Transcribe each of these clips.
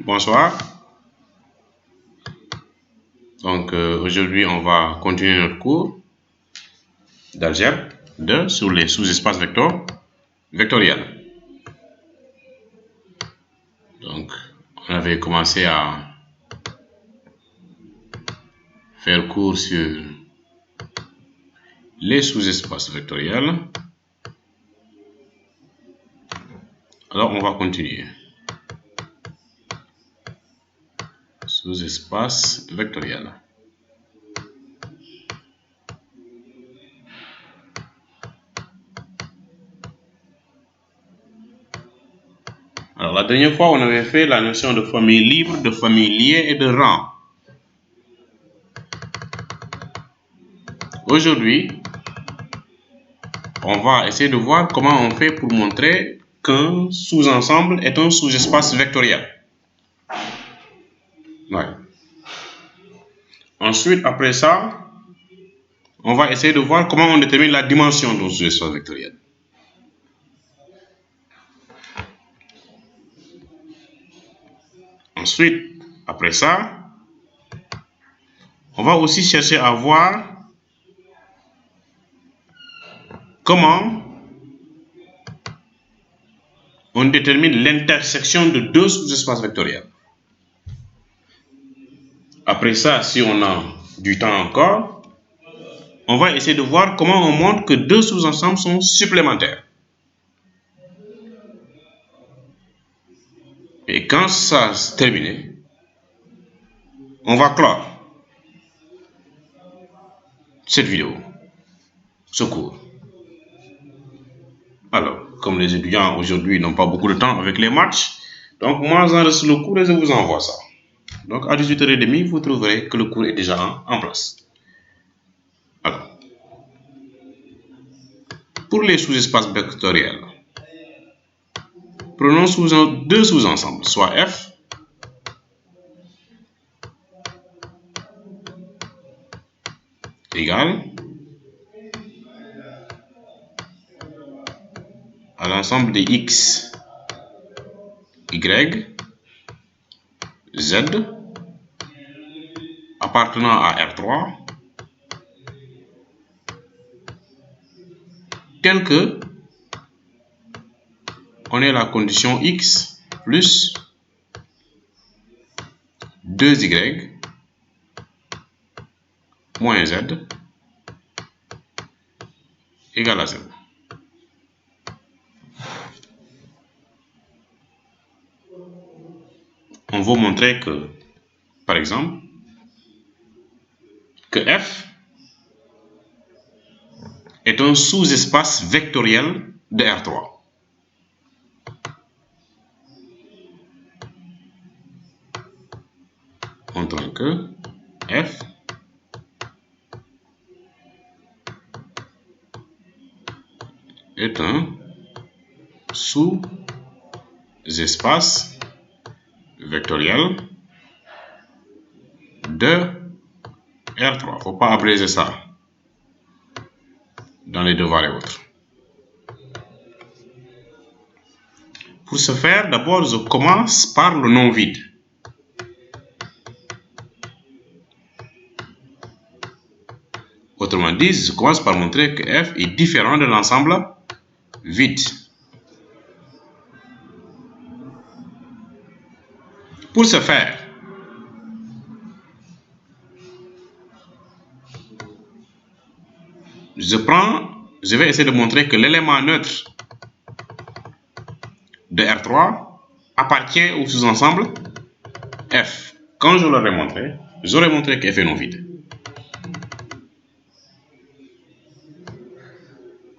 Bonsoir. Donc aujourd'hui, on va continuer notre cours d'algèbre 2 sur les sous-espaces vectoriels. Donc, on avait commencé à faire cours sur les sous-espaces vectoriels. Alors, on va continuer. Sous-espaces vectoriels. Alors, la dernière fois, on avait fait la notion de famille libre, de famille liée et de rang. Aujourd'hui, on va essayer de voir comment on fait pour montrer qu'un sous-ensemble est un sous-espace vectoriel. Ouais. Ensuite, après ça, on va essayer de voir comment on détermine la dimension d'un sous-espace vectoriel. Ensuite, après ça, on va aussi chercher à voir comment on détermine l'intersection de deux sous-espaces vectoriels. Après ça, si on a du temps encore, on va essayer de voir comment on montre que deux sous-ensembles sont supplémentaires. Et quand ça se termine, on va clore cette vidéo, ce cours. Alors, comme les étudiants aujourd'hui n'ont pas beaucoup de temps avec les matchs, donc moi j'enregistre le cours et je vous envoie ça. Donc à 18h30, vous trouverez que le cours est déjà en place. Alors, pour les sous-espaces vectoriels, prenons deux sous-ensembles, soit F égale à l'ensemble des X, Y, Z appartenant à R3 tel que on ait la condition X plus 2Y moins Z égale à 0. On va montrer que, par exemple, que F est un sous-espace vectoriel de R3. Montrons que F est un sous-espace vectoriel de R3. Il ne faut pas abréger ça dans les devoirs et autres. Pour ce faire, d'abord, je commence par le nom vide. Autrement dit, je commence par montrer que F est différent de l'ensemble vide. Pour ce faire, je vais essayer de montrer que l'élément neutre de R3 appartient au sous-ensemble F. Quand je l'aurai montré, j'aurai montré que F est non vide.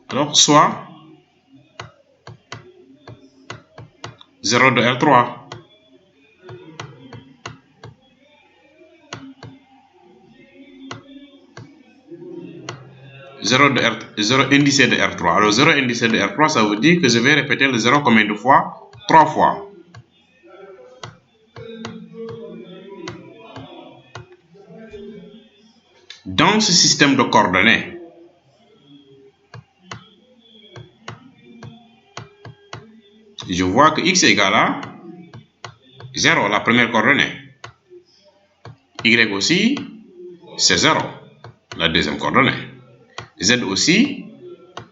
Alors, soit 0 de R3 0 indicé de R3. Alors 0 indicé de R3, ça veut dire que je vais répéter le 0 combien de fois? 3 fois. Dans ce système de coordonnées, je vois que X égale à 0, la première coordonnée. Y aussi, c'est 0, la deuxième coordonnée. Z aussi,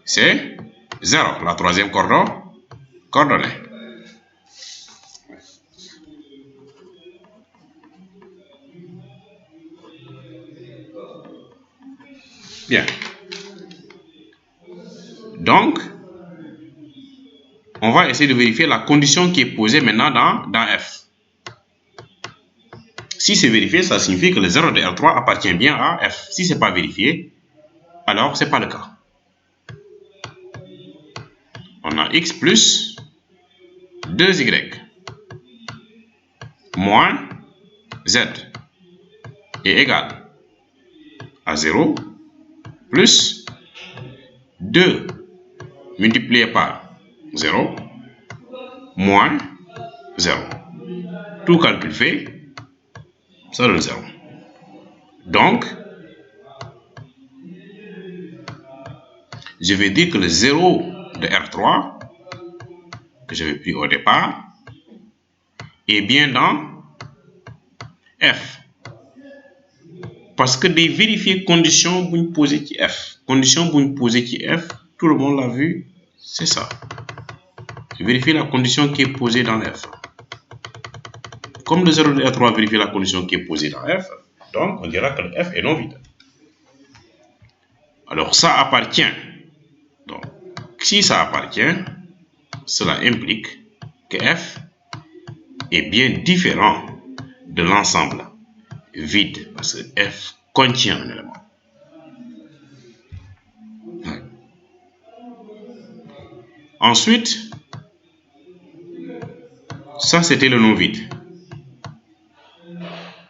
c'est 0, la troisième coordonnée. Bien. Donc, on va essayer de vérifier la condition qui est posée maintenant dans F. Si c'est vérifié, ça signifie que le 0 de R3 appartient bien à F. Si ce n'est pas vérifié, alors ce n'est pas le cas. On a X plus 2Y moins Z est égal à 0 plus 2 multiplié par 0 moins 0. Tout calcul fait, ça donne 0. Donc, je vais dire que le 0 de R3, que j'avais pris au départ, est bien dans F. Parce que de vérifier condition pour une poser qui F. Condition pour une poser qui F, tout le monde l'a vu, c'est ça. Vérifier la condition qui est posée dans F. Comme le 0 de R3 vérifie la condition qui est posée dans F, donc on dira que le F est non vide. Alors ça appartient. Donc, si ça appartient, cela implique que F est bien différent de l'ensemble vide, parce que F contient un élément. Ensuite, ça c'était le non vide.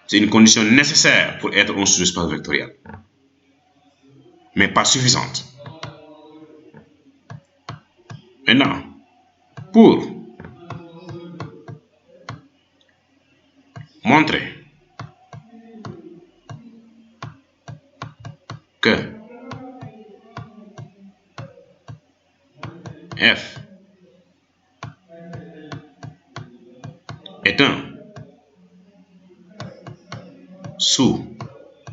C'est une condition nécessaire pour être un sous-espace vectoriel, mais pas suffisante. Maintenant, pour montrer que F est un sous-espace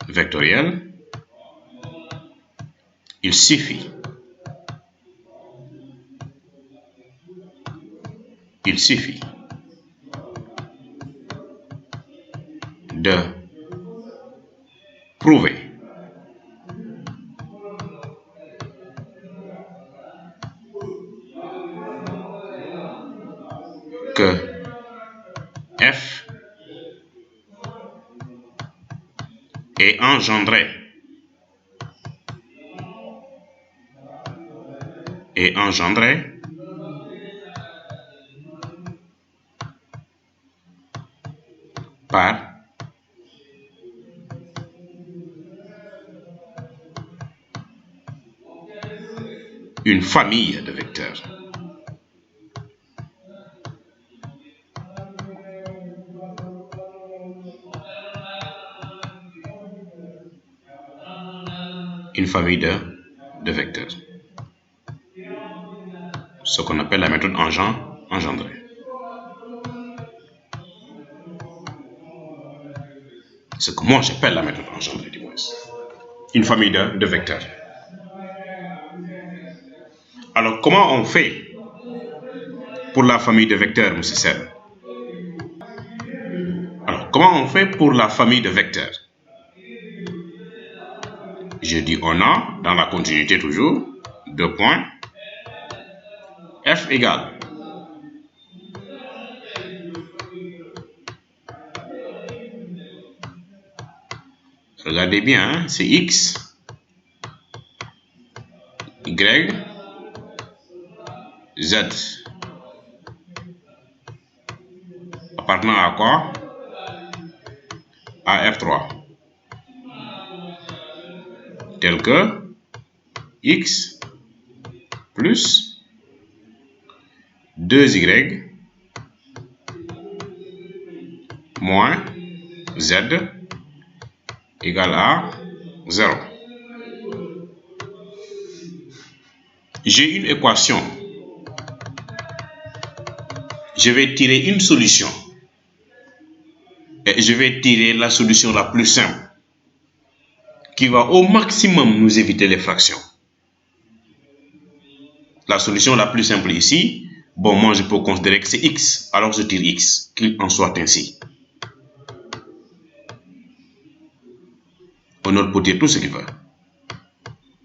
vectoriel, il suffit de prouver que F est engendré par une famille de vecteurs. Une famille de vecteurs. Ce qu'on appelle la méthode engendrée. Ce que moi j'appelle la méthode engendrée, du moins. Une famille de vecteurs. Alors, comment on fait pour la famille de vecteurs, M. Seb? Alors, comment on fait pour la famille de vecteurs? Je dis on a, dans la continuité toujours, deux points, F égale regardez bien, hein, c'est X, Y, Z. Appartenant à quoi? À F3. Tel que X plus 2Y moins Z égale à 0. J'ai une équation je vais tirer une solution. Et je vais tirer la solution la plus simple, qui va au maximum nous éviter les fractions. La solution la plus simple ici, bon, moi je peux considérer que c'est x, alors je tire x, qu'il en soit ainsi. On autre peut dire tout ce qu'il veut.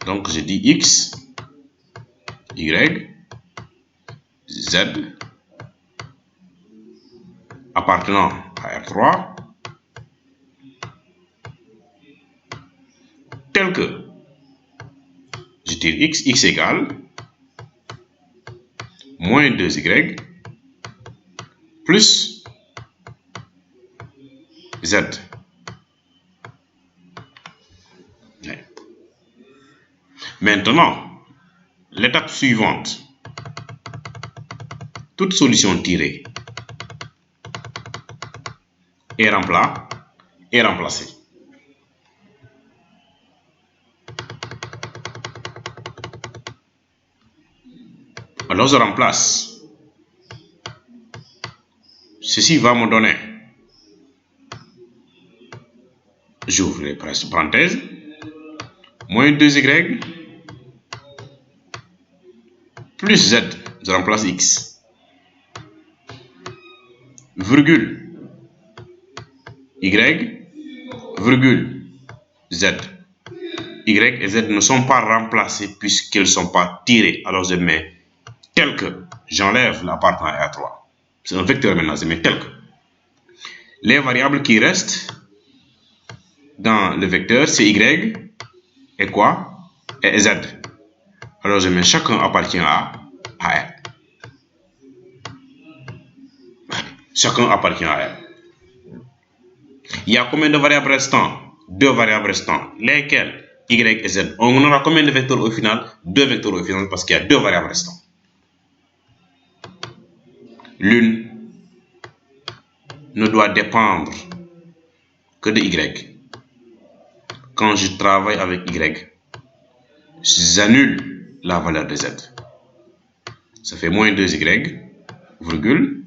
Donc je dis x, y, z, appartenant à R3, tel que je tire x égale moins 2y plus z. Maintenant, l'étape suivante, toute solution tirée est remplacée. Alors je remplace. Ceci va me donner, j'ouvre les parenthèses, moins 2y plus z, je remplace x, virgule, y, virgule, z. Y et z ne sont pas remplacés puisqu'ils ne sont pas tirés. Alors je mets tel que, j'enlève la partie R3. C'est un vecteur maintenant, je mets tel que. Les variables qui restent dans le vecteur, c'est y et quoi? Et z. Alors je mets chacun appartient à R. Chacun appartient à R. Il y a combien de variables restantes? 2 variables restantes. Lesquelles? Y et z. On aura combien de vecteurs au final? 2 vecteurs au final parce qu'il y a 2 variables restantes. L'une ne doit dépendre que de y. Quand je travaille avec y, j'annule la valeur de z. Ça fait moins 2y, virgule,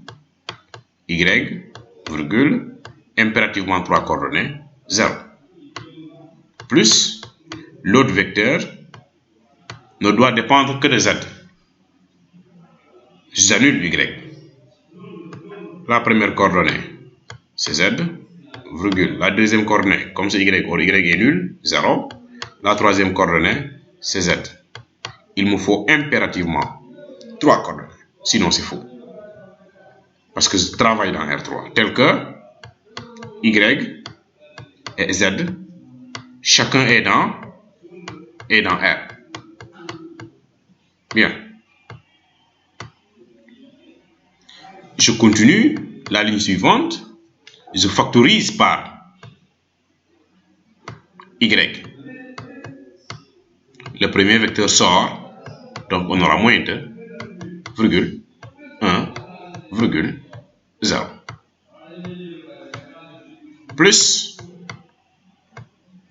y, virgule, impérativement 3 coordonnées, 0. Plus l'autre vecteur ne doit dépendre que de z. J'annule y. La première coordonnée, c'est z, virgule. La deuxième coordonnée, comme c'est y, or y est nul, 0. La troisième coordonnée, c'est z. Il me faut impérativement 3 coordonnées, sinon c'est faux. Parce que je travaille dans R3, tel que y et z, chacun est dans R. Bien. Je continue la ligne suivante, je factorise par y. Le premier vecteur sort, donc on aura moins 2, virgule, 1, virgule, 0. Plus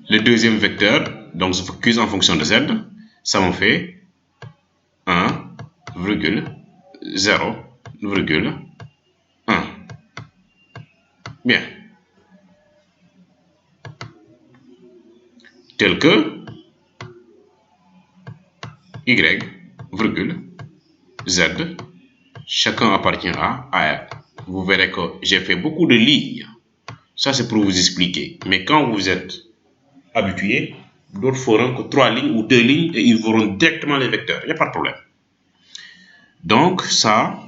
le deuxième vecteur, donc je focus en fonction de z, ça me fait 1, virgule, 0, virgule, 1. Bien. Tel que y, virgule, z, chacun appartient à R. Vous verrez que j'ai fait beaucoup de lignes. Ça, c'est pour vous expliquer. Mais quand vous êtes habitué, d'autres feront que 3 lignes ou 2 lignes et ils verront directement les vecteurs. Il n'y a pas de problème. Donc, ça,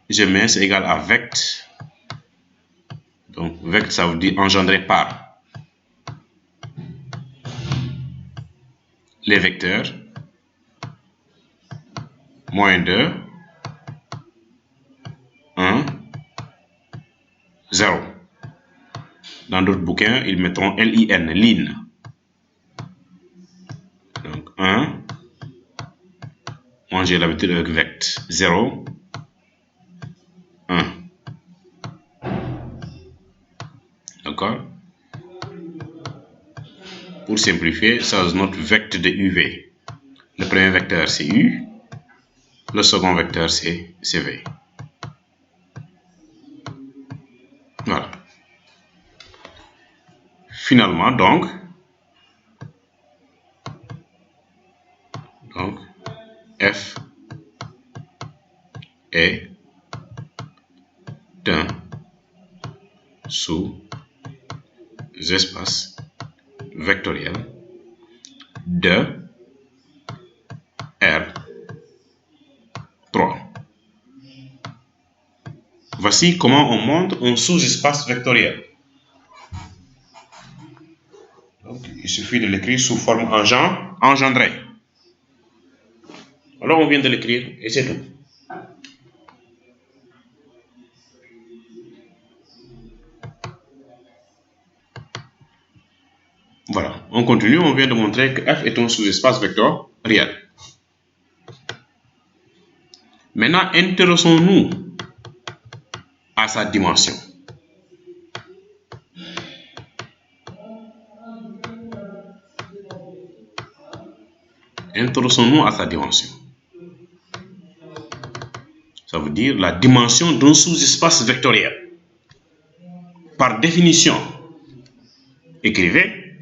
je mets, c'est égal à vect. Donc, vect, ça veut dire engendré par les vecteurs. Moins 2, 1, 0. Dans d'autres bouquins, ils mettront LIN, line. Donc 1, moi j'ai l'habitude avec vect, 0, 1. D'accord? Pour simplifier, ça c'est notre vecteur de UV. Le premier vecteur c'est U, le second vecteur c'est V. finalement, donc F est un sous-espace vectoriel de R3. Voici comment on montre un sous-espace vectoriel. Donc, il suffit de l'écrire sous forme engendrée. Alors, on vient de l'écrire et c'est tout. Voilà, on continue, on vient de montrer que F est un sous-espace vectoriel. Maintenant, intéressons-nous à sa dimension. Intéressons-nous à sa dimension. Ça veut dire la dimension d'un sous-espace vectoriel. Par définition, écrivez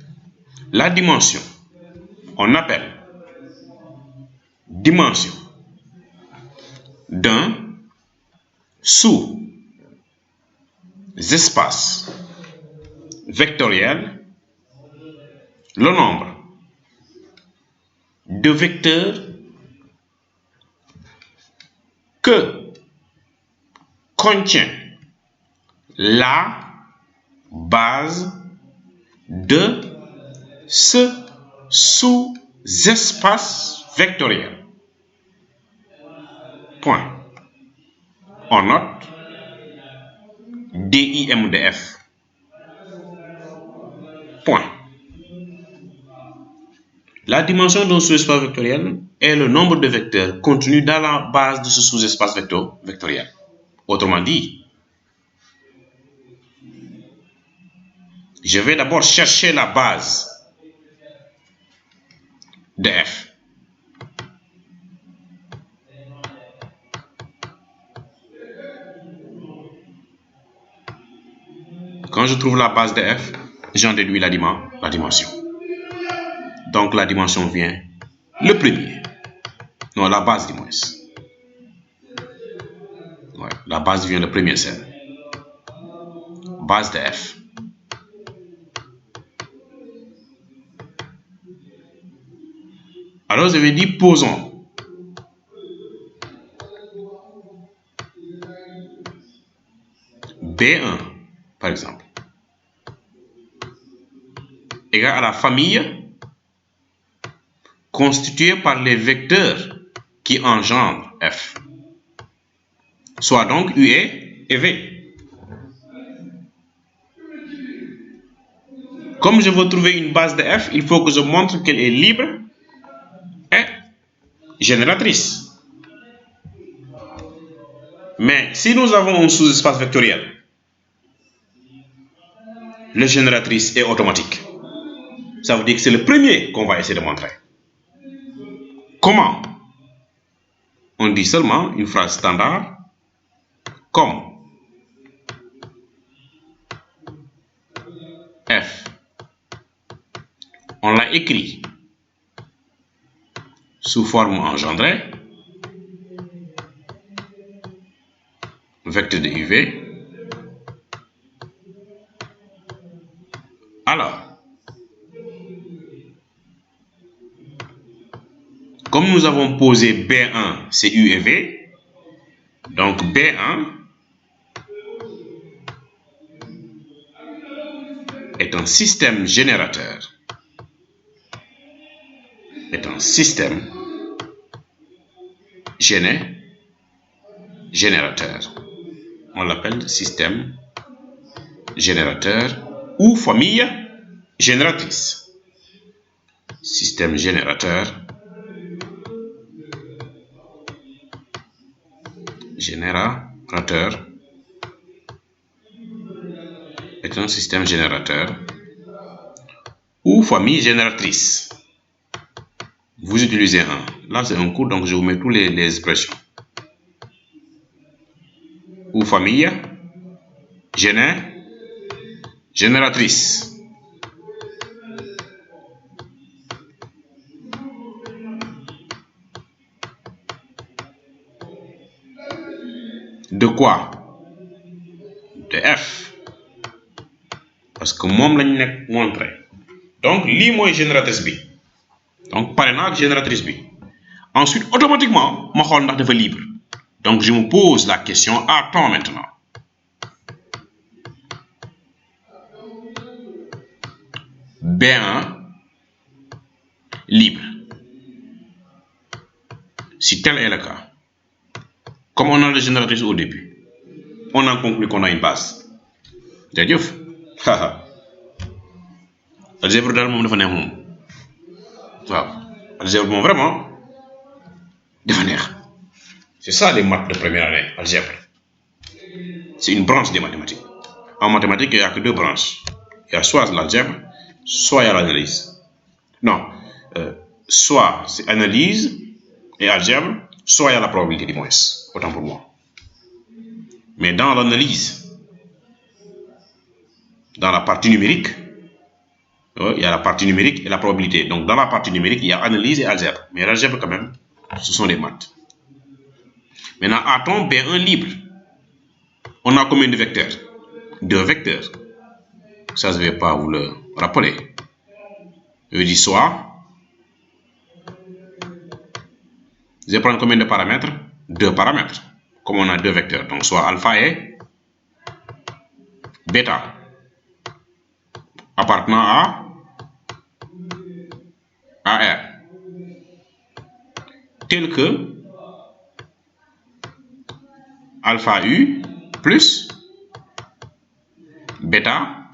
la dimension. On appelle dimension d'un sous-espace vectoriel le nombre de vecteurs que contient la base de ce sous-espace vectoriel. Point. On note DIM de F. Point. La dimension d'un sous-espace vectoriel est le nombre de vecteurs contenus dans la base de ce sous-espace vectoriel. Autrement dit, je vais d'abord chercher la base de F. Quand je trouve la base de F, j'en déduis la dimension. Donc la dimension vient le premier. Non, la base du moins. Ouais, la base vient le premier celle. Base de F. Alors je vais dire posons. B1, par exemple, égale à la famille constituée par les vecteurs qui engendrent F, soit donc U et V. Comme je veux trouver une base de F, il faut que je montre qu'elle est libre et génératrice. Mais si nous avons un sous-espace vectoriel, le génératrice est automatique. Ça veut dire que c'est le premier qu'on va essayer de montrer. Comment? On dit seulement une phrase standard comme F. On l'a écrit sous forme engendrée, vecteur de UV. Alors, comme nous avons posé B1, c'est U et V, donc B1 est un système générateur. Générateur. On l'appelle système générateur ou famille génératrice. Système générateur est un système générateur ou famille génératrice. Vous utilisez un. Là, c'est un cours, donc je vous mets toutes les expressions. Ou famille génératrice. de quoi? De f. Parce que moom lañ nekk montré. Donc lii mooy génératrice bi. Donc pare naa ak génératrice bi. Ensuite automatiquement ma xool ndax dafa libre. Donc je me pose la question A-temps maintenant. B1 libre. Si tel est le cas, comme on a la génératrice au début, on en conclut qu'on a une base. jaajëf algèbre daal moom dafa neex moom waaw algèbre moom vraiment dafa neex. C'est ça les maths de première année, algèbre. C'est une branche des mathématiques. En mathématiques, il n'y a que deux branches. Il y a soit l'algèbre, soit il y a l'analyse. Non, soit c'est analyse et algèbre, soit il y a la probabilité du moins, autant pour moi. Mais dans l'analyse, dans la partie numérique, il y a la partie numérique et la probabilité. Donc dans la partie numérique, il y a analyse et algèbre. Mais l'algèbre quand même, ce sont des maths. Maintenant, a-t-on B1 libre? On a combien de vecteurs? 2 vecteurs. Ça, je ne vais pas vous le rappeler. Je dis soit. Je vais prendre combien de paramètres? 2 paramètres. Comme on a 2 vecteurs. Donc soit alpha et bêta. Appartenant à R. Tel que alpha U plus bêta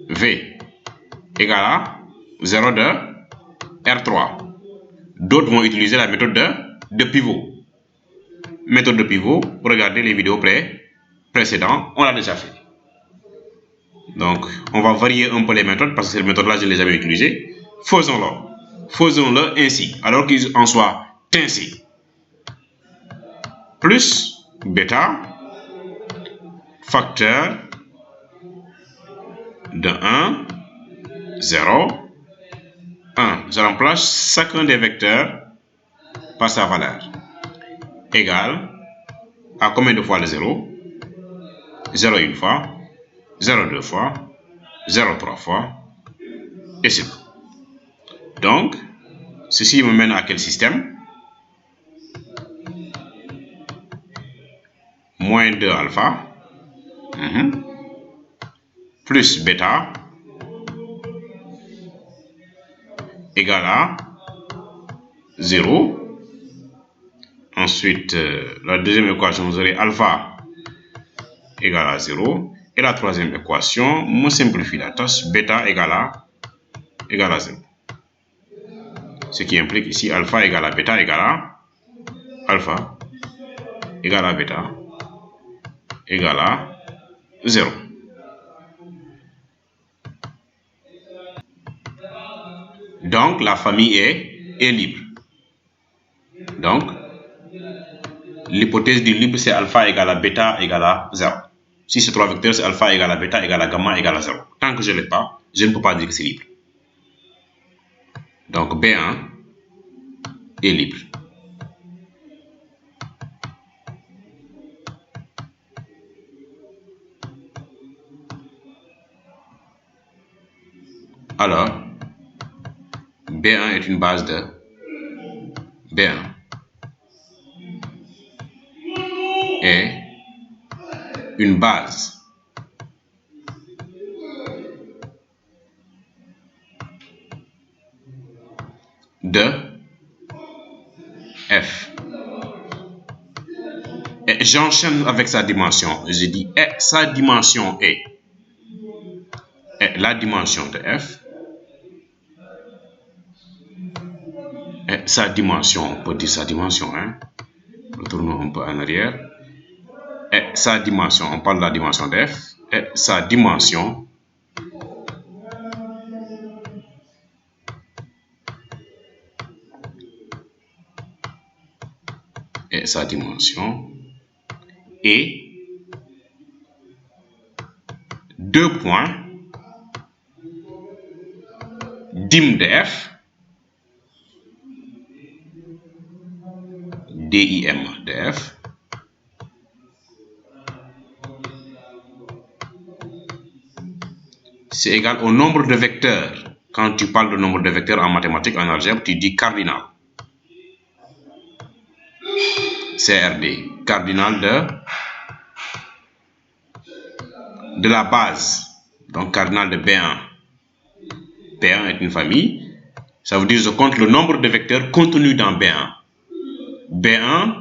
V égale à 0 de R3. D'autres vont utiliser la méthode de pivot. Méthode de pivot, regardez les vidéos précédentes, on l'a déjà fait. Donc, on va varier un peu les méthodes parce que cette méthode-là, je ne l'ai jamais utilisée. Faisons-le ainsi, alors qu'il en soit ainsi. Plus bêta, facteur de 1, 0, 1. Je remplace chacun des vecteurs par sa valeur. Égale à combien de fois le 0? 0 une fois, 0 deux fois, 0 trois fois, et c'est tout. Donc, ceci me mène à quel système? Moins 2 alpha, plus bêta, égale à 0. Ensuite, la deuxième équation, vous aurez alpha égale à 0. Et la troisième équation, me simplifie la tâche, bêta égale à 0. Ce qui implique ici alpha égale à bêta égale à alpha égale à bêta égale à 0. Donc, la famille est libre. Donc, l'hypothèse du libre, c'est alpha égale à bêta égale à 0. Si c'est 3 vecteurs, c'est alpha égale à bêta égale à gamma égale à 0. Tant que je ne l'ai pas, je ne peux pas dire que c'est libre. Donc, B1 est libre. Alors, B1 est une base de B1 est une base de F. Et j'enchaîne avec sa dimension. Je dis sa dimension est la dimension de F. Et sa dimension, on peut dire sa dimension, retournons un peu en arrière. Et sa dimension, on parle de la dimension de F. Et sa dimension est 2 points dim de F, dim de F, c'est égal au nombre de vecteurs. Quand tu parles de nombre de vecteurs en mathématiques, en algèbre, tu dis cardinal. CRD, cardinal de la base. Donc cardinal de B1. B1 est une famille. Ça veut dire que je compte le nombre de vecteurs contenus dans B1. B1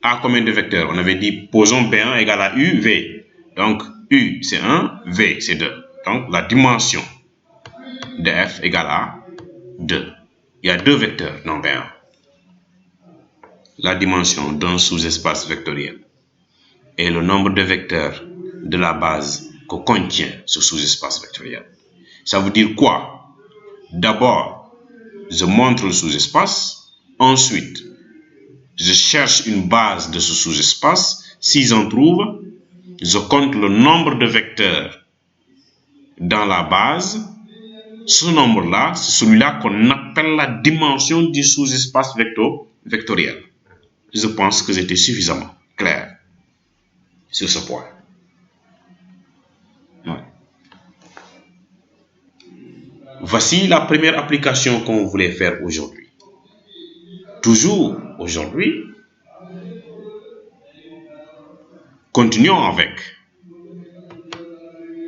a combien de vecteurs? On avait dit posons B1 égale à UV. Donc U c'est 1, V c'est 2. Donc la dimension de F égale à 2. Il y a deux vecteurs dans B1. La dimension d'un sous-espace vectoriel et le nombre de vecteurs de la base que contient ce sous-espace vectoriel. Ça veut dire quoi? D'abord, je montre le sous-espace. Ensuite, je cherche une base de ce sous-espace. Si j'en trouve, je compte le nombre de vecteurs dans la base. Ce nombre-là, c'est celui-là qu'on appelle la dimension du sous-espace vectoriel. Je pense que j'étais suffisamment clair sur ce point. Ouais. Voici la première application qu'on voulait faire aujourd'hui. Toujours aujourd'hui, continuons avec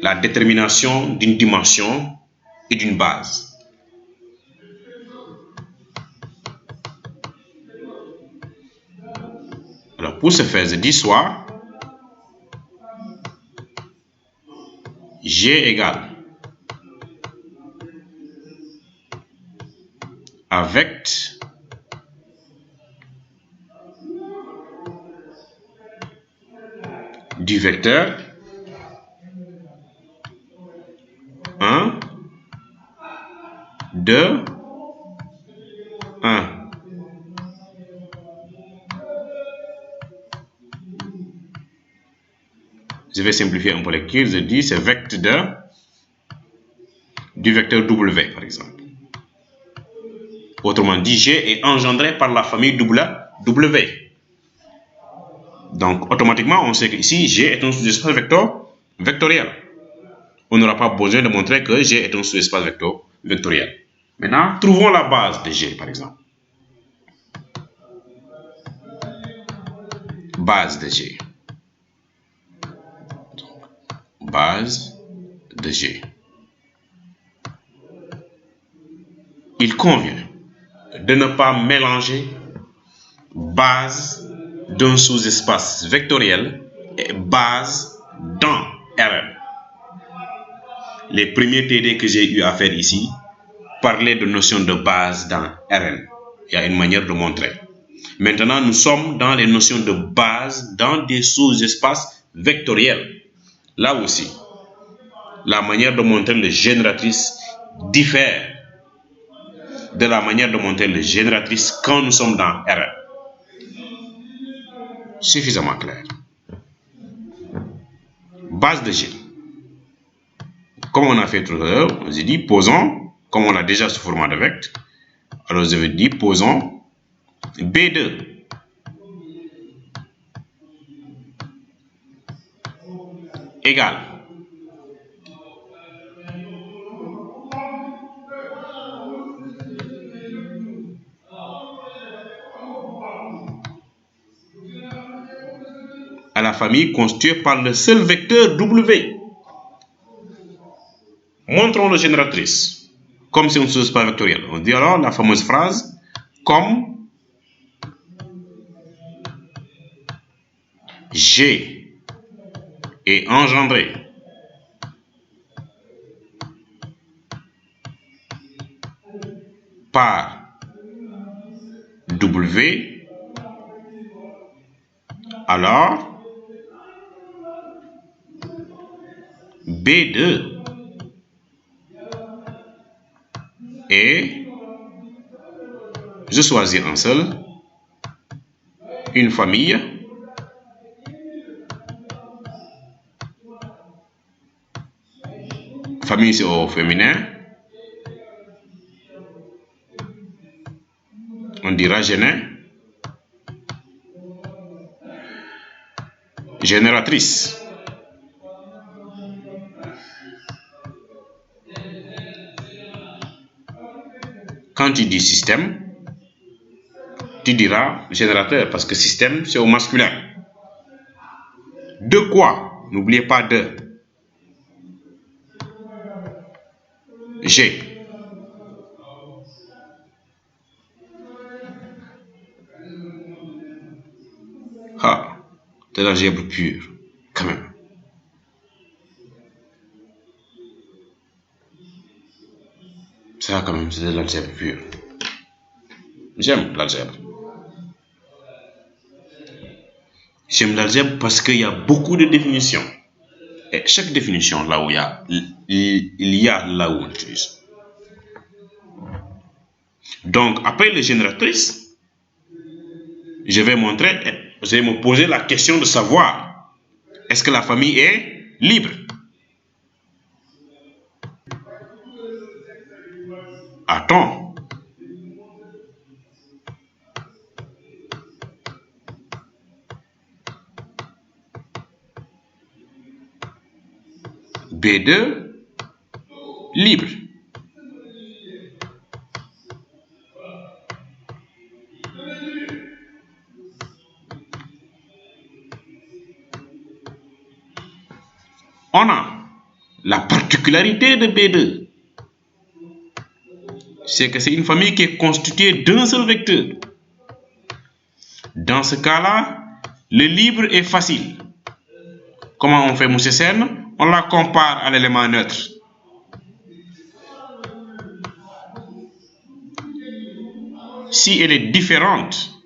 la détermination d'une dimension et d'une base. Alors pour ce faire, je dis soit G égale à vect du vecteur 1, 2, 1. Je vais simplifier un peu les lecture. Je dis c'est vect du vecteur W par exemple. Autrement dit, G est engendré par la famille W. Donc automatiquement, on sait qu'ici, G est un sous-espace vectoriel. On n'aura pas besoin de montrer que G est un sous-espace vectoriel. Maintenant, trouvons la base de G par exemple. Base de G. Base de G. Il convient de ne pas mélanger base d'un sous-espace vectoriel et base dans Rn. Les premiers TD que j'ai eu à faire ici parlaient de notion de base dans Rn. Il y a une manière de montrer. Maintenant, nous sommes dans les notions de base dans des sous-espaces vectoriels. Là aussi, la manière de montrer les génératrices diffère de la manière de montrer les génératrices quand nous sommes dans Rn. Suffisamment clair. Base de G. Comme on a fait tout à l'heure, on s'est dit posons, comme on l'a déjà sous format de vecte, alors je vais dire posons B2 égale à la famille constituée par le seul vecteur W. Montrons la génératrice. Comme c'est une sous-espace vectoriel, on dit alors la fameuse phrase comme G est engendré par W, alors B2 et je choisis un seul, une famille c'est au féminin, on dira génératrice. Quand tu dis système, tu diras générateur, parce que système, c'est au masculin. De quoi? N'oubliez pas de. G. Ah, de l'algèbre pure, quand même. Ça, quand même, c'est de l'algèbre pure. J'aime l'algèbre. J'aime l'algèbre parce qu'il y a beaucoup de définitions. Et chaque définition, là où il y a là où on utilise. Donc, après les génératrices, je vais me poser la question de savoir, est-ce que la famille est libre? Attends. B2, libre. On a la particularité de B2. C'est que c'est une famille qui est constituée d'un seul vecteur. Dans ce cas-là, le libre est facile. Comment on fait, M. Sen? On la compare à l'élément neutre. Si elle est différente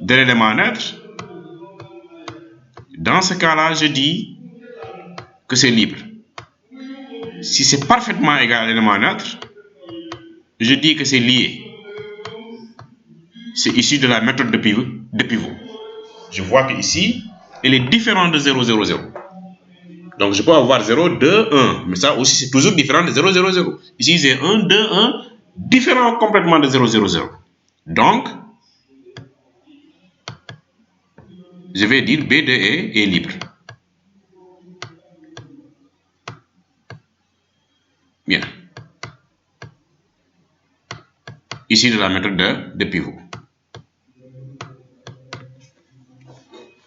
de l'élément neutre, dans ce cas-là, je dis que c'est libre. Si c'est parfaitement égal à l'élément neutre, je dis que c'est lié. C'est issu de la méthode de pivot. Je vois qu'ici, elle est différente de 0, 0, 0. Donc, je peux avoir 0, 2, 1. Mais ça aussi, c'est toujours différent de 0, 0, 0. Ici, c'est 1, 2, 1, différent complètement de 0, 0, 0. Donc, je vais dire B2 est libre. Bien. Ici, de la méthode de pivot.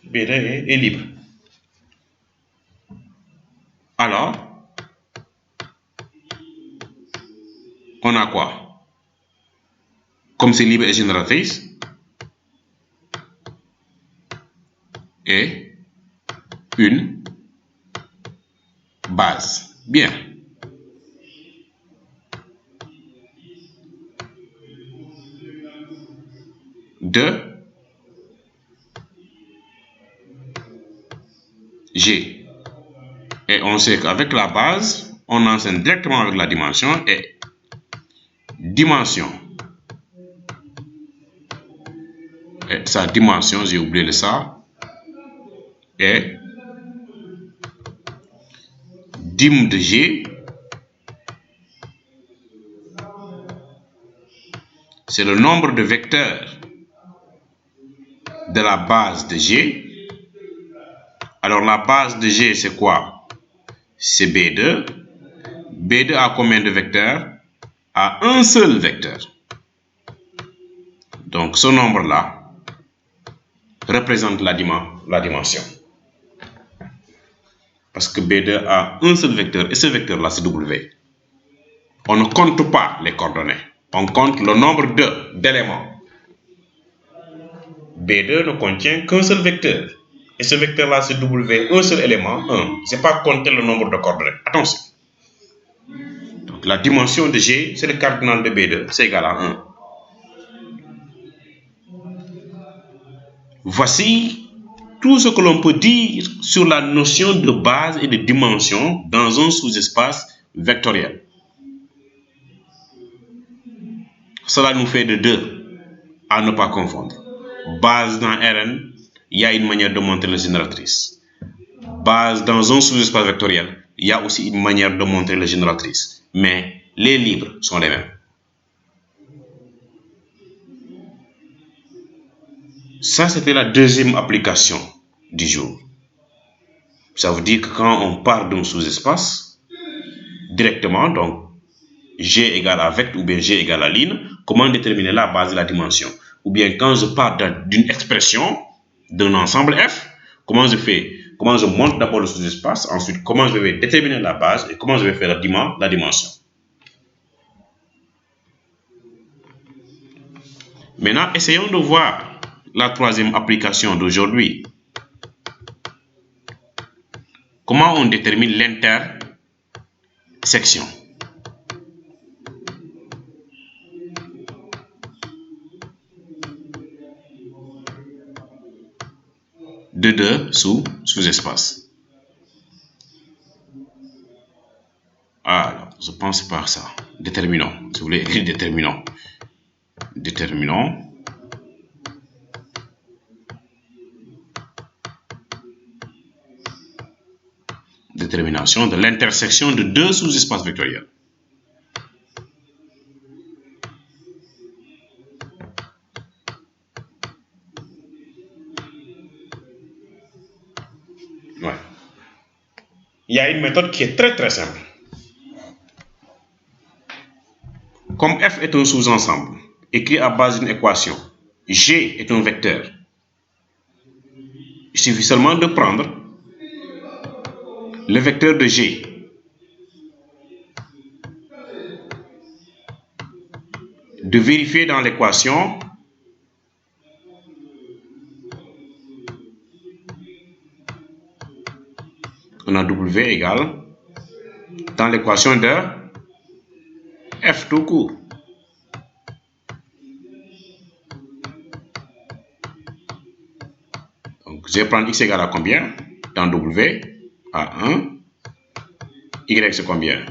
B2 est libre. Alors, on a quoi? Comme c'est libre et génératrice, et une base. Bien. De G. Et on sait qu'avec la base, on enseigne directement avec la dimension, et dimension. Et sa dimension, j'ai oublié de ça, est dim de G, c'est le nombre de vecteurs de la base de G. Alors la base de G, c'est quoi? C'est B2. B2 a combien de vecteurs? A un seul vecteur. Donc ce nombre-là représente la dimension. Parce que B2 a un seul vecteur, et ce vecteur-là, c'est W. On ne compte pas les coordonnées. On compte le nombre d'éléments. B2 ne contient qu'un seul vecteur. Et ce vecteur-là, c'est W, un seul élément, 1. Ce n'est pas compter le nombre de coordonnées. Attention. Donc, la dimension de G, c'est le cardinal de B2, c'est égal à 1. Voici tout ce que l'on peut dire sur la notion de base et de dimension dans un sous-espace vectoriel. Cela nous fait de 2 à ne pas confondre. Base dans Rn, il y a une manière de montrer la génératrice. Base dans un sous-espace vectoriel, il y a aussi une manière de montrer la génératrice. Mais les libres sont les mêmes. Ça, c'était la deuxième application du jour. Ça veut dire que quand on part d'un sous-espace, directement, donc, G égale à vecteur ou bien G égale à ligne, comment déterminer la base et la dimension? Ou bien quand je pars d'une expression, d'un ensemble F, comment je fais? Comment je monte d'abord le sous-espace, ensuite comment je vais déterminer la base et comment je vais faire la dimension. Maintenant, essayons de voir la troisième application d'aujourd'hui. Comment on détermine l'intersection? De deux sous-espaces. Alors, je pense par ça. Déterminant. Si vous voulez écrire déterminant. Détermination de l'intersection de deux sous-espaces vectoriels. Ouais. Il y a une méthode qui est très simple. Comme F est un sous-ensemble, écrit à base d'une équation, G est un vecteur. Il suffit seulement de prendre le vecteur de G, de vérifier dans l'équation on a W égale dans l'équation de F tout court. Donc, je vais prendre X égale à combien? Dans W, à 1. Y c'est combien?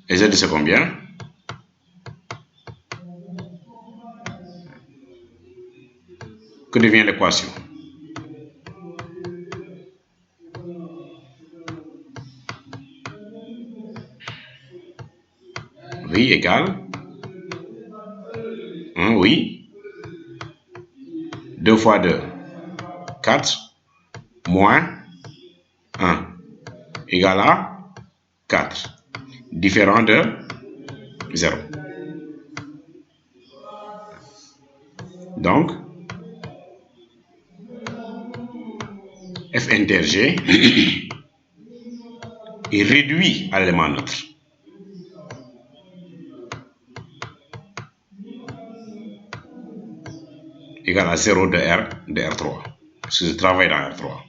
Et Z c'est combien? Que devient l'équation? Oui égale 1, oui. 2 fois 2, 4, moins 1, égale à 4, différent de 0. Donc, F inter G est réduit à l'élément neutre. Égal à 0 de R3. Parce que je travaille dans R3.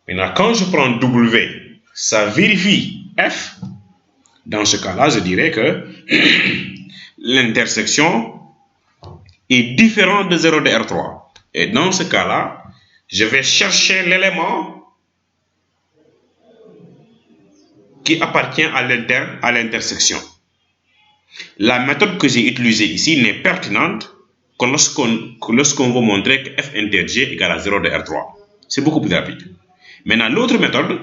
Maintenant, quand je prends W, ça vérifie F. Dans ce cas-là, je dirais que l'intersection est différente de 0 de R3. Et dans ce cas-là, je vais chercher l'élément qui appartient à l'intersection. La méthode que j'ai utilisée ici n'est pertinente que lorsqu'on veut montrer que F inter G égale à 0 de R3. C'est beaucoup plus rapide. Maintenant, l'autre méthode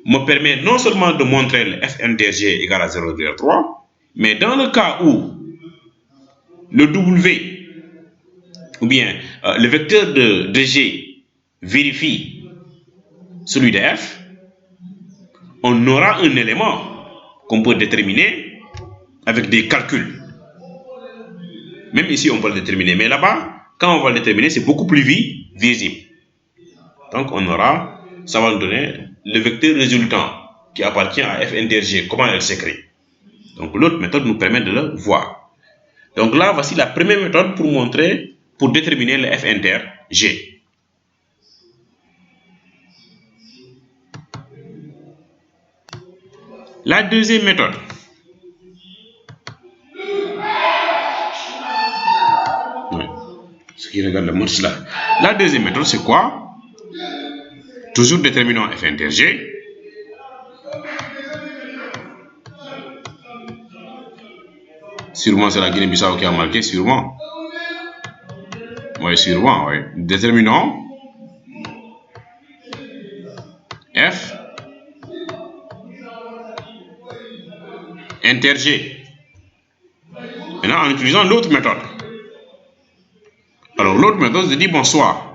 me permet non seulement de montrer le F inter G égale à 0 de R3, mais dans le cas où le W ou bien le vecteur de G vérifie celui de F, on aura un élément qu'on peut déterminer avec des calculs. Même ici, on peut le déterminer, mais là-bas, quand on va le déterminer, c'est beaucoup plus visible. Donc, ça va nous donner le vecteur résultant qui appartient à F inter G, comment elle s'écrit. Donc, l'autre méthode nous permet de le voir. Donc là, voici la première méthode pour déterminer le F inter G. La deuxième méthode. Ce qui regarde le match là. La deuxième méthode, c'est quoi? Toujours déterminant F inter G. Sûrement, c'est la Guinée-Bissau qui a marqué, sûrement. Oui, sûrement, oui. Déterminant F inter G. Maintenant, en utilisant l'autre méthode. Alors, l'autre méthode, je dis bonsoir.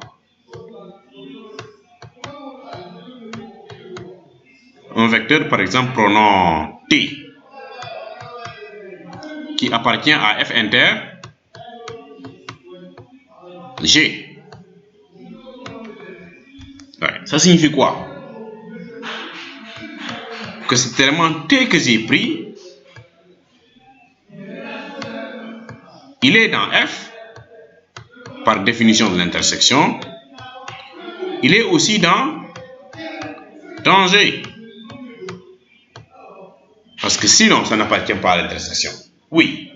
un vecteur, par exemple, prenons T, qui appartient à F inter G. Ouais. Ça signifie quoi? Que cet élément T que j'ai pris, il est dans F, par définition de l'intersection. Il est aussi dans G. Parce que sinon, ça n'appartient pas à l'intersection. Oui.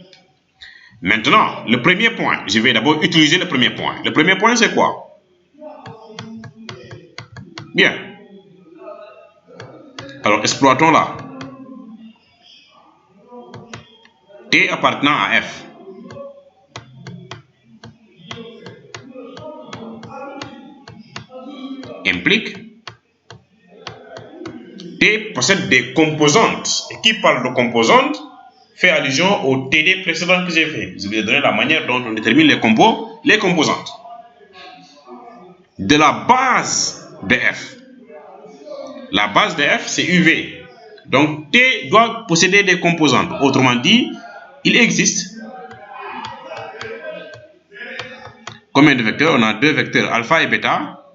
Maintenant, le premier point, je vais d'abord utiliser le premier point. Le premier point, c'est quoi? Bien. Alors, exploitons-la. T appartenant à F implique T possède des composantes. Et qui parle de composantes fait allusion au TD précédent que j'ai fait. Je vous ai donné la manière dont on détermine les composantes. De la base de F. La base de F, c'est UV. Donc, T doit posséder des composantes. Autrement dit, il existe combien de vecteurs? On a deux vecteurs, alpha et bêta,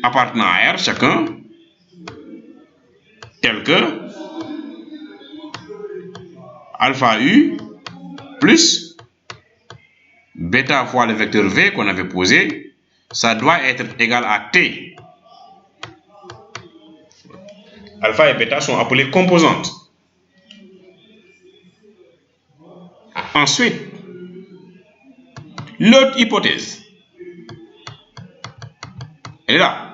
appartenant à R chacun, tels que alpha U plus bêta fois le vecteur V qu'on avait posé, ça doit être égal à T. Alpha et bêta sont appelées composantes. Ensuite, l'autre hypothèse, elle est là.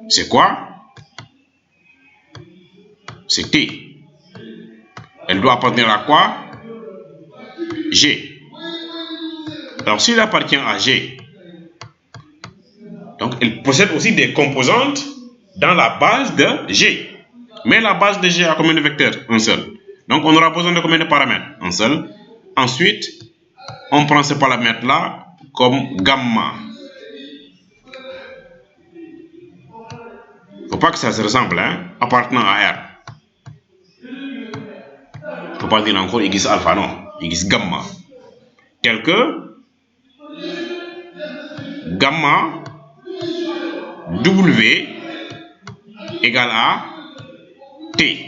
C'est quoi? C'est T. Elle doit appartenir à quoi? G. Alors, s'il appartient à G, donc elle possède aussi des composantes dans la base de G. Mais la base de G a combien de vecteurs? Un seul. Donc, on aura besoin de combien de paramètres? Un seul. Ensuite, on prend ce paramètre-là comme gamma. Il ne faut pas que ça se ressemble, hein? Appartenant à R. Il ne faut pas dire encore X alpha, non. X gamma. Tel que gamma W égale à T.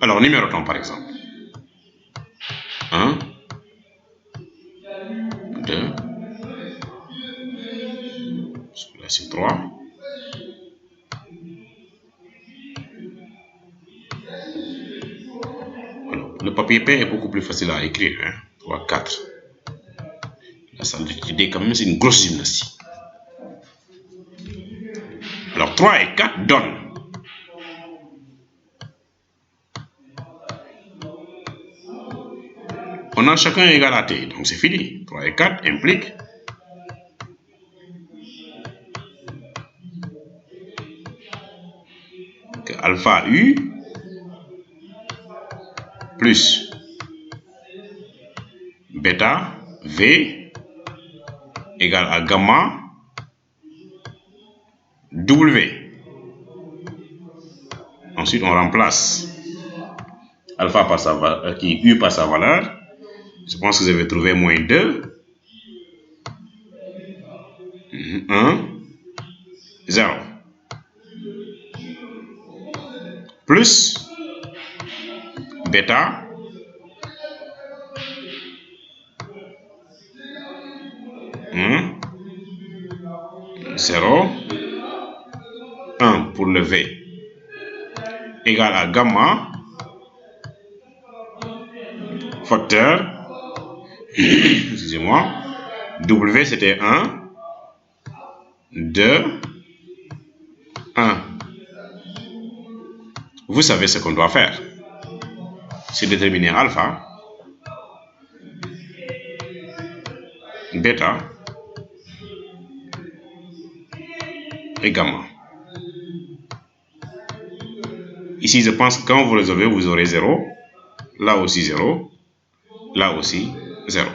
Alors, numérotons par exemple. 1, 2, là c'est 3. Alors, le papier peint est beaucoup plus facile à écrire. Hein? 3, 4. La salle d'étudier, quand même, c'est une grosse gymnastique. Alors, 3 et 4 donnent. On a chacun égal à T, donc c'est fini. 3 et 4 impliquent que alpha U plus bêta V égale à gamma W. Ensuite, on remplace alpha par sa valeur, U par sa valeur. Je pense que vous avez trouvé moins 2. 1, 0. Plus bêta 1, 0, 1 pour le V égale à gamma facteur excusez-moi, W c'était 1, 2, 1. Vous savez ce qu'on doit faire. C'est déterminer alpha, bêta et gamma. Ici, je pense que quand vous résolvez, vous aurez 0. Là aussi 0. là aussi 0.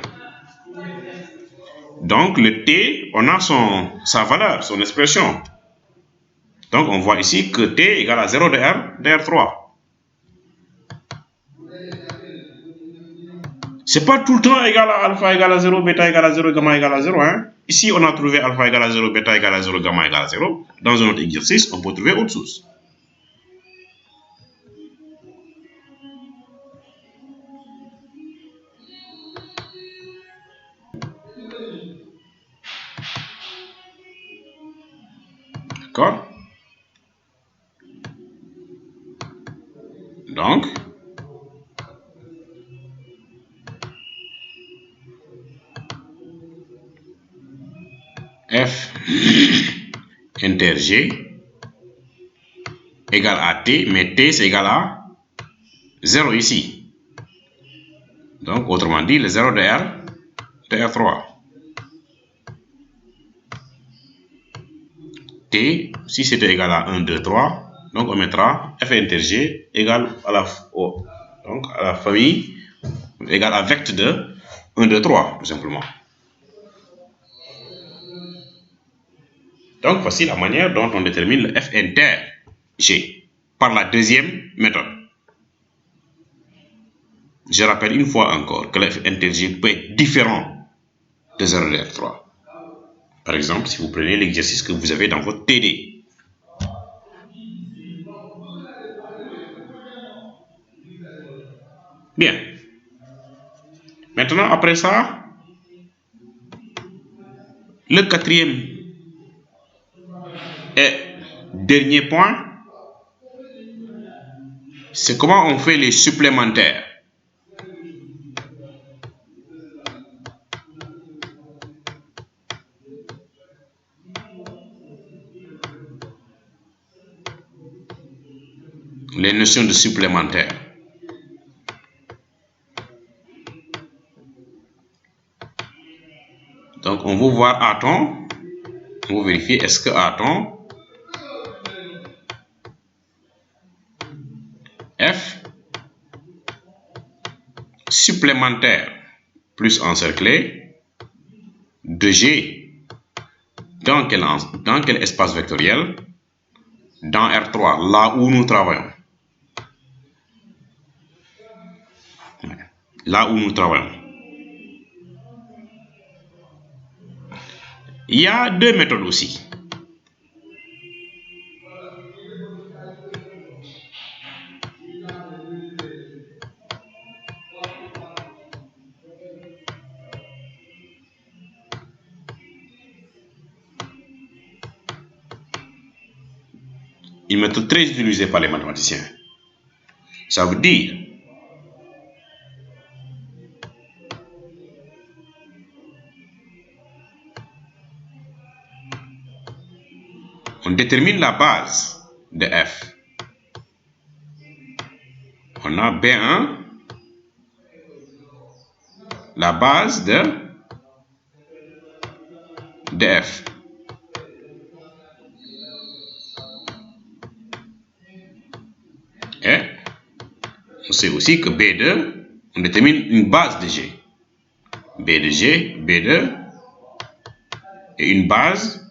Donc le t, on a sa valeur, son expression. Donc on voit ici que t égale à 0 de R3. C'est pas tout le temps égal à alpha égale à 0, bêta égale à 0, gamma égale à 0. Hein? Ici, on a trouvé alpha égale à 0, bêta égale à 0, gamma égale à 0. Dans un autre exercice, on peut trouver autre chose. D'accord? Donc, f inter g égale à t, mais t c'est égal à 0 ici. Donc, autrement dit, le 0 de R3. T, si c'était égal à 1, 2, 3, donc on mettra f inter g égale à la famille, égale à vecteur de 1, 2, 3, tout simplement. Donc, voici la manière dont on détermine le f inter g par la deuxième méthode. Je rappelle une fois encore que le f inter g peut être différent de 0 de R3. Par exemple, si vous prenez l'exercice que vous avez dans votre TD. Bien. Maintenant, après ça, le quatrième et dernier point, c'est comment on fait les supplémentaires. Les notions de supplémentaires. Donc, on va voir A-ton. On va vérifier est-ce que A-ton F supplémentaire plus encerclé de G dans quel espace vectoriel? Dans R3, là où nous travaillons. Là où nous travaillons. Il y a deux méthodes aussi. Une méthode très utilisée par les mathématiciens. Ça veut dire on détermine la base de F. On a B1, la base de F. Et on sait aussi que B2, on détermine une base de G. B de G, B2, et une base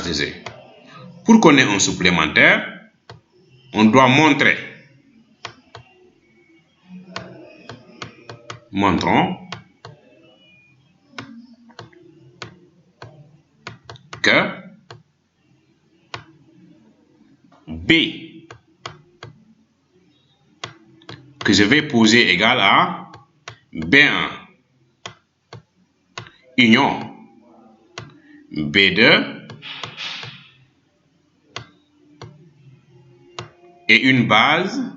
de Z. Pour qu'on ait un supplémentaire, on doit montrer. Montrons que B que je vais poser égal à B1 union B2 et une base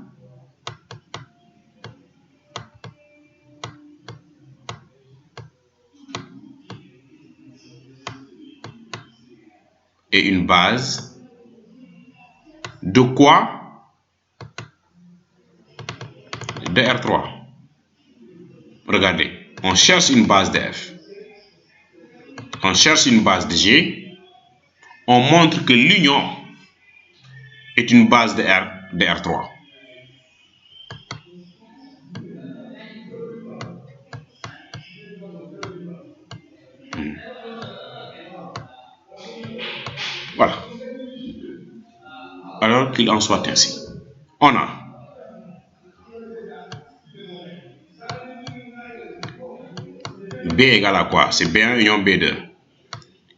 de quoi? De R3. Regardez, on cherche une base de F. on cherche une base de G, on montre que l'union est une base de R3. Voilà. Alors qu'il en soit ainsi. On a B égale à quoi? C'est B1 union B2.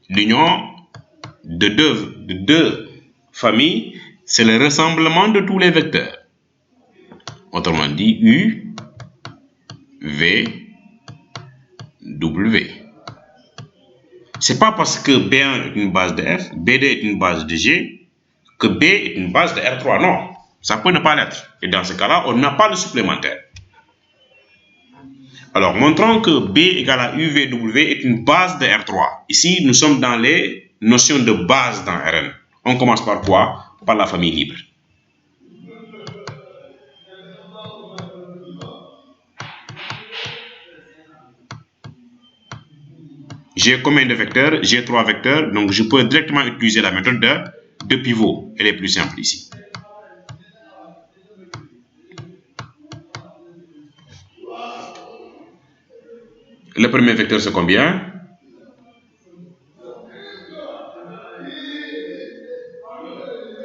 L'union de deux familles, c'est le rassemblement de tous les vecteurs. Autrement dit, U, V, W. C'est pas parce que B1 est une base de F, B2 est une base de G, que B est une base de R3. Non, ça peut ne pas l'être. Et dans ce cas-là, on n'a pas le supplémentaire. Alors, montrons que B égale à UVW est une base de R3. Ici, nous sommes dans les notions de base dans Rn. On commence par quoi? Par la famille libre. J'ai combien de vecteurs? J'ai 3 vecteurs, donc je peux directement utiliser la méthode de pivot. Elle est plus simple ici. Le premier vecteur, c'est combien?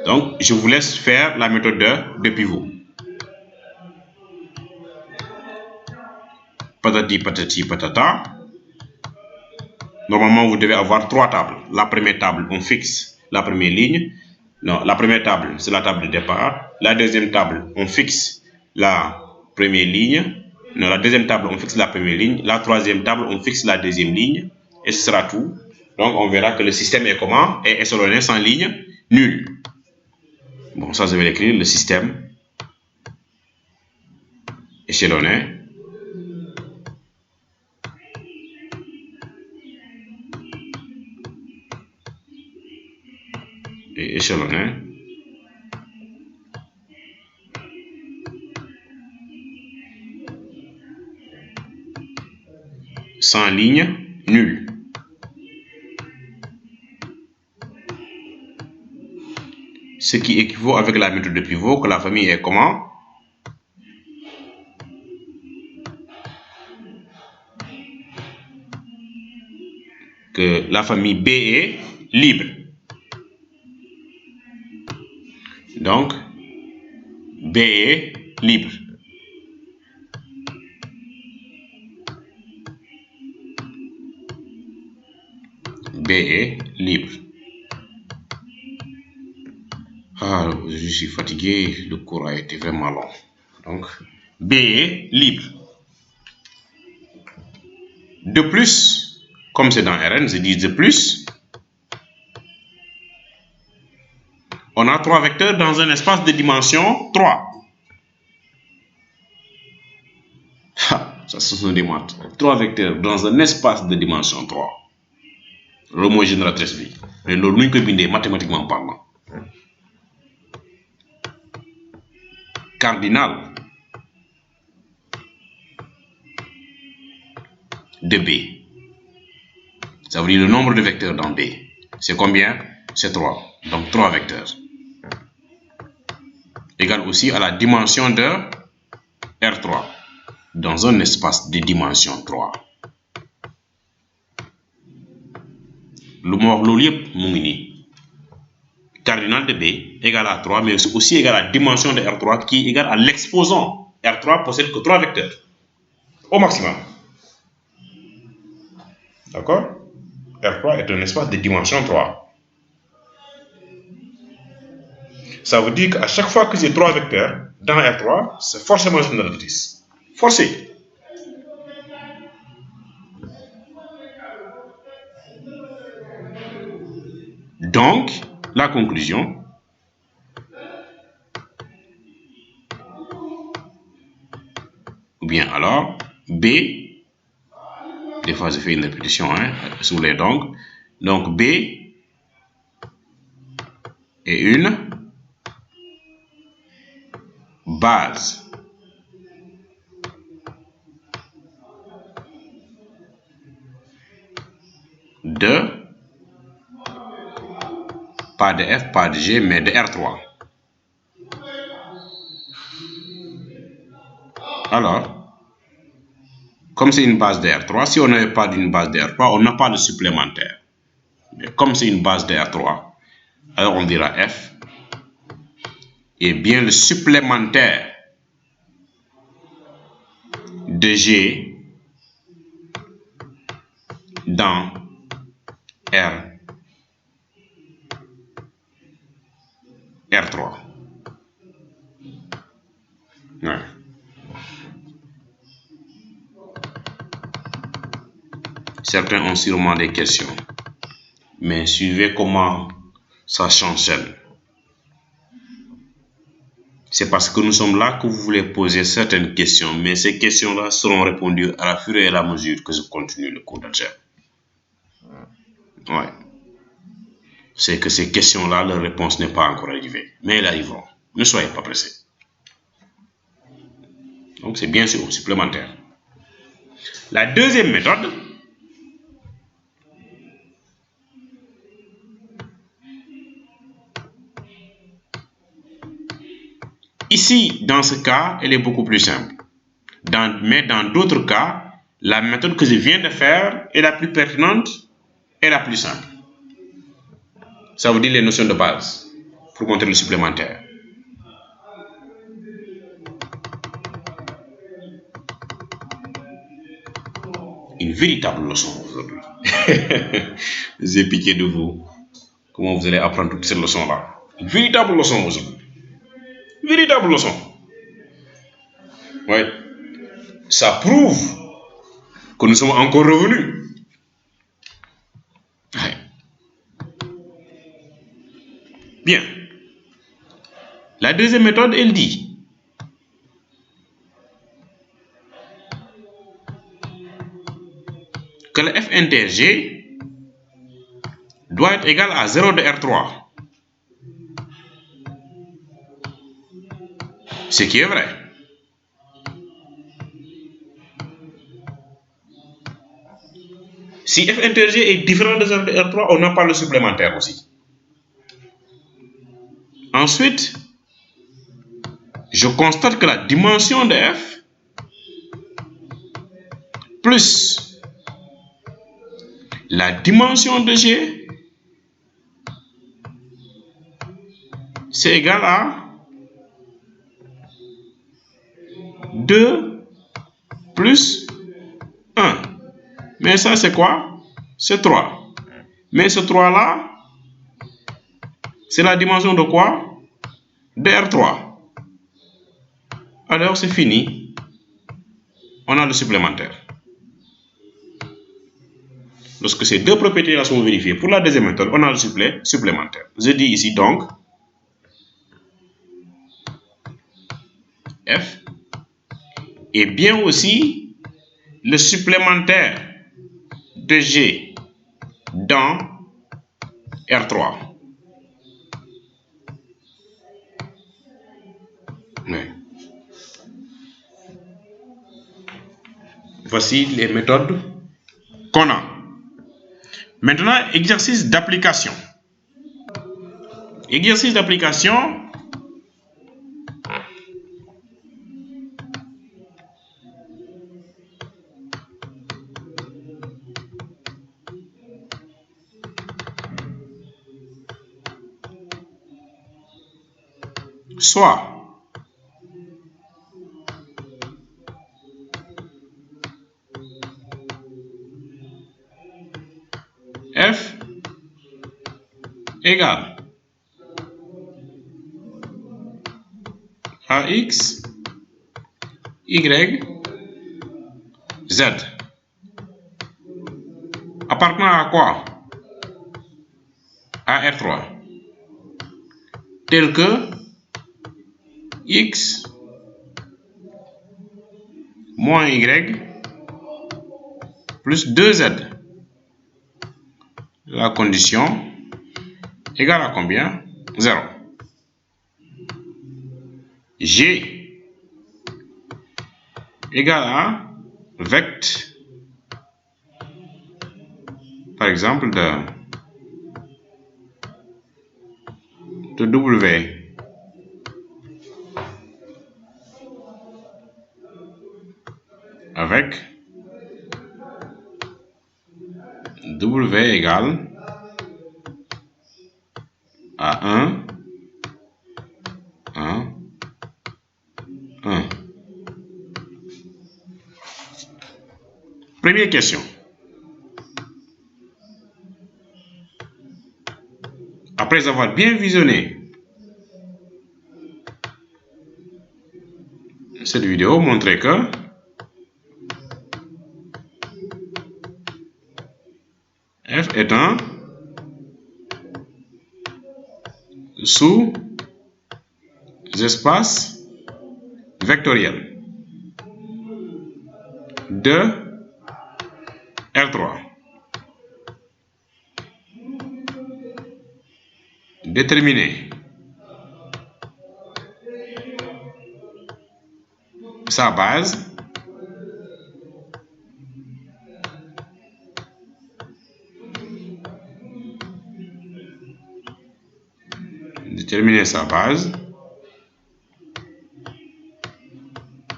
Donc, je vous laisse faire la méthode de pivot. Patati, patati, patata. Normalement, vous devez avoir 3 tables. La première table, on fixe la première ligne. Non, la première table, c'est la table de départ. La deuxième table, on fixe la première ligne. Non, la deuxième table, on fixe la première ligne. La troisième table, on fixe la deuxième ligne. Et ce sera tout. Donc, on verra que le système est comment? Est échelonné sans ligne nulle. Bon, ça, je vais l'écrire. Le système échelonné et échelonné sans ligne nulle. Ce qui équivaut avec la méthode de pivot que la famille est comment? Que la famille B est libre. Donc, B est libre. B est libre. Ah, je suis fatigué, le cours a été vraiment long. Donc, B est libre. De plus, comme c'est dans Rn, je dis de plus, on a 3 vecteurs dans un espace de dimension 3. Ça, ce sont des maths. 3 vecteurs dans un espace de dimension 3. Le mot génératrice, oui. Mais le nous que bindé mathématiquement parlant. Cardinal de B. Ça veut dire le nombre de vecteurs dans B. C'est combien? C'est 3. Donc 3 vecteurs. Égale aussi à la dimension de R3 dans un espace de dimension 3. Le mot cardinal de B égale à 3, mais c'est aussi égal à la dimension de R3 qui est égale à l'exposant. R3 possède que 3 vecteurs au maximum. D'accord? R3 est un espace de dimension 3. Ça veut dire qu'à chaque fois que j'ai 3 vecteurs dans R3, c'est forcément génératrice. Forcé. Donc, la conclusion, ou bien alors, B, des fois je fais une répétition sous les donc B est une base de Pas de F, pas de G, mais de R3. Alors, comme c'est une base de R3, si on n'avait pas d'une base de R3, on n'a pas de supplémentaire. Mais comme c'est une base de R3, alors on dira F est bien le supplémentaire de G dans R3. Ouais. Certains ont sûrement des questions, mais suivez comment ça s'enchaîne. C'est parce que nous sommes là que vous voulez poser certaines questions, mais ces questions-là seront répondues à la fur et à mesure que je continue le cours d'algèbre. Ouais. C'est que ces questions-là, leur réponse n'est pas encore arrivée, mais elles arriveront. Ne soyez pas pressés. Donc c'est bien sûr supplémentaire. La deuxième méthode, ici, dans ce cas, elle est beaucoup plus simple. Mais dans d'autres cas, la méthode que je viens de faire est la plus pertinente et la plus simple. Ça vous dit les notions de base pour montrer le supplémentaire. Une véritable leçon aujourd'hui. J'ai piqué de vous. Comment vous allez apprendre toutes ces leçons-là? Une véritable leçon aujourd'hui. Une véritable leçon. Oui. Ça prouve que nous sommes encore revenus. Ouais. Bien. La deuxième méthode, elle dit que le F inter G doit être égal à 0 de R3. Ce qui est vrai. Si F inter G est différent de 0 de R3, on n'a pas le supplémentaire aussi. Ensuite, je constate que la dimension de F plus la dimension de G, c'est égal à 2 plus 1. Mais ça, c'est quoi? C'est 3. Mais ce 3-là, c'est la dimension de quoi? De R3. Alors, c'est fini. On a le supplémentaire. Lorsque ces deux propriétés-là sont vérifiées pour la deuxième méthode, on a le supplémentaire. Je dis ici donc F est bien aussi le supplémentaire de G dans R3. Oui. Voici les méthodes qu'on a. Maintenant, exercice d'application. Exercice d'application. Soit F égale à X, Y, Z. Appartenant à quoi? À R3. Tel que X moins Y plus 2Z. La condition égale à combien? 0. G égale à vect, par exemple, de de W avec W égale à 1, 1, 1. Première question. Après avoir bien visionné cette vidéo, montrez que F est un sous-espace vectoriel de R3. Déterminer sa base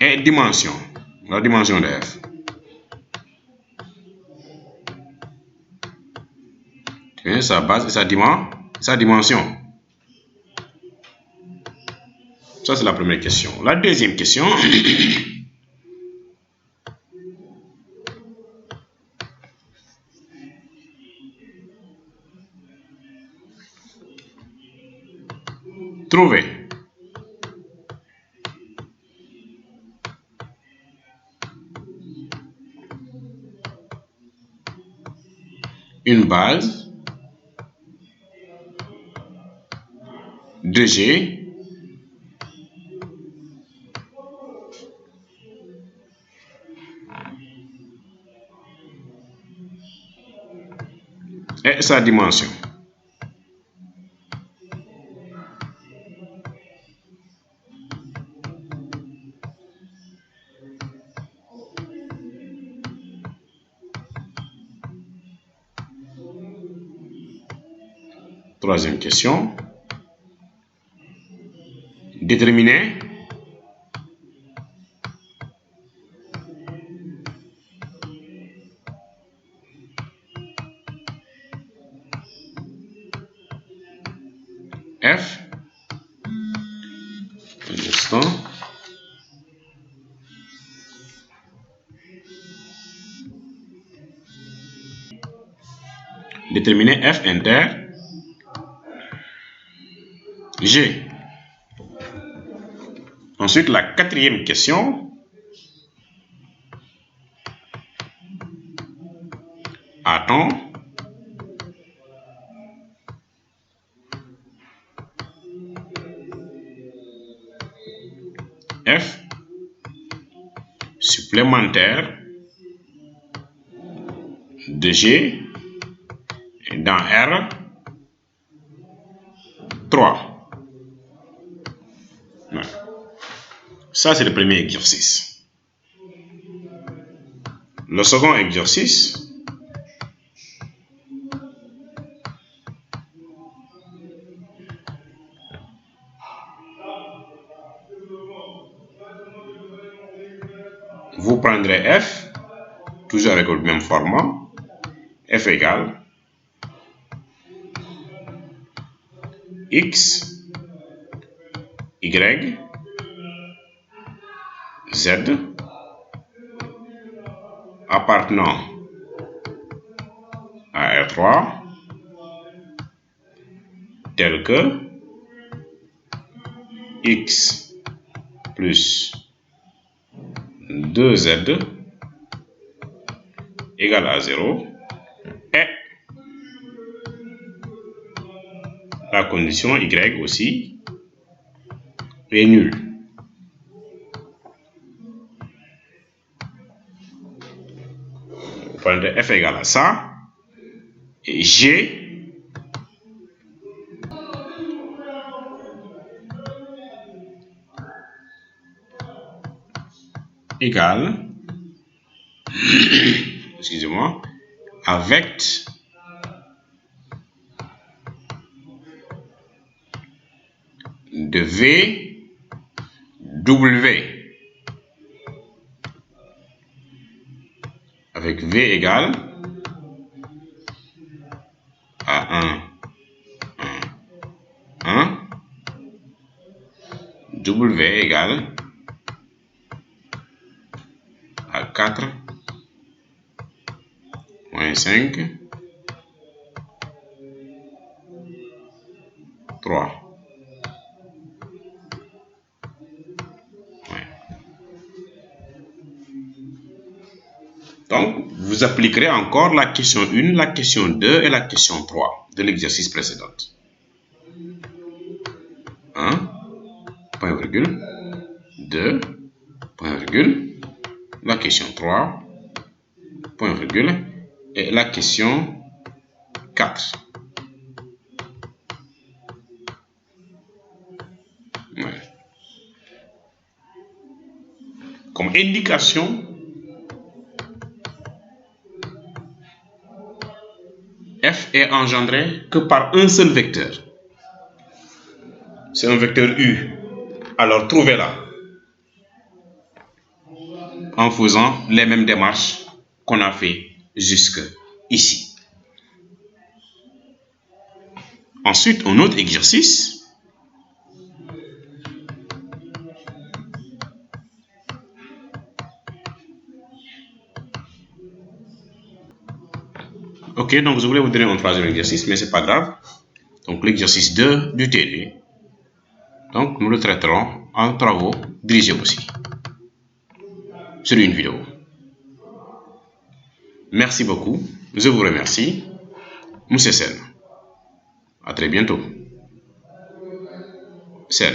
et dimension, la dimension de F. Sa base et sa dimension. Ça, c'est la première question. La deuxième question. Trouver une base de G et sa dimension. Troisième question. Déterminer F. Un instant. Déterminer F inter G. Ensuite, la quatrième question. A-t-on F supplémentaire de G dans R3? Ça, c'est le premier exercice. Le second exercice, vous prendrez F, toujours avec le même format, F égale X, Y, Z appartenant à R3 tel que X plus 2Z égale à 0 et la condition Y aussi est nulle. Vous prenez F égale à ça et G égale excusez-moi avec de V W avec V égale à 1, 1, W égale à 4, moins 5, 3. Donc, vous appliquerez encore la question 1, la question 2 et la question 3 de l'exercice précédent. 1, point virgule, 2, point virgule, la question 3, point virgule, et la question 4. Ouais. Comme indication, f est engendré que par un seul vecteur. C'est un vecteur u. Alors, trouvez-la en faisant les mêmes démarches qu'on a fait jusque ici. Ensuite, un autre exercice. Ok, donc je voulais vous donner un troisième exercice, mais c'est pas grave. Donc, l'exercice 2 du TD. Donc, nous le traiterons en travaux dirigés aussi sur une vidéo. Merci beaucoup. Je vous remercie. Monsieur Sen. À très bientôt. Sen.